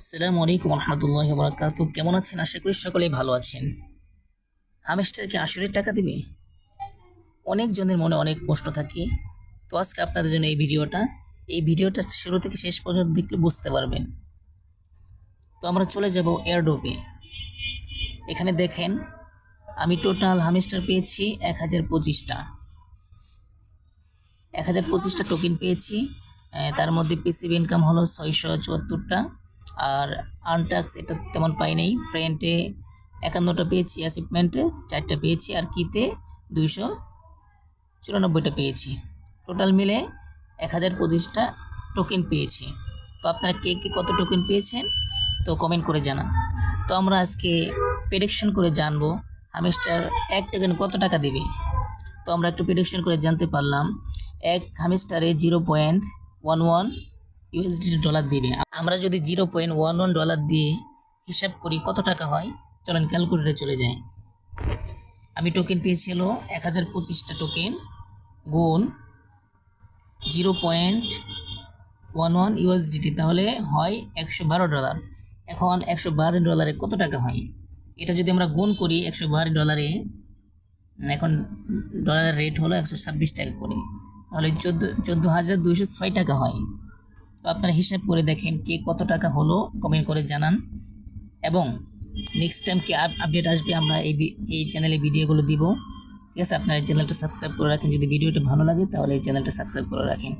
আসসালামু আলাইকুম রহমতুল্লাহ বরকাত। কেমন আছেন? আশা করি সকলেই ভালো আছেন। হামেস্টারকে আসলে টাকা দিবে? অনেকজনের মনে অনেক প্রশ্ন থাকে। তো আজকে আপনাদের জন্য এই ভিডিওটা শুরু থেকে শেষ পর্যন্ত দেখলে বুঝতে পারবেন। তো আমরা চলে যাব এয়ারড্রপে। এখানে দেখেন আমি টোটাল হামেস্টার পেয়েছি 1025টা। 1025টা টোকেন পেয়েছি। তার মধ্যে পিসিবি ইনকাম হলো 674টা। আর আনটাক্স এটা তেমন পাই নাই। ফ্রেন্ডে 51টা পেয়েছি, অ্যাচিভমেন্টে 4টা পেয়েছি, আর কিতে 294টা পেয়েছি। টোটাল মিলে 1025টা টোকেন পেয়েছি। তো আপনারা কে কে কত টোকেন পেয়েছেন তো কমেন্ট করে জানান। তো আমরা আজকে প্রেডিকশন করে জানবো হামেস্টার এক টোকেন কত টাকা দেবে। তো আমরা একটু প্রেডিকশন করে জানতে পারলাম এক হামেস্টারে 0.11 ইউএসডি ডলার দেবে। আমরা যদি 0.11 ডলার দিয়ে হিসাব করি কত টাকা হয়, চলেন ক্যালকুলেটরে চলে যাই। আমি টোকেন পেয়েছিল 1025টা টোকেন গুণ 0.11 ইউএসডিটি, তাহলে হয় $112। এখন $112 কত টাকা হয়, এটা যদি আমরা গুণ করি 112 এখন ডলারের রেট হলো 126 টাকা করে, তাহলে 14,206 টাকা হয়। তো আপনারা হিসাব করে দেখেন কে কত টাকা হলো, কমেন্ট করে জানান। এবং নেক্সট টাইম কি আপডেট আসবে আমরা এই চ্যানেলে ভিডিওগুলো দিব। ঠিক আছে, আপনারা এই চ্যানেলটা সাবস্ক্রাইব করে রাখেন। যদি ভিডিওটা ভালো লাগে তাহলে এই চ্যানেলটা সাবস্ক্রাইব করে রাখেন।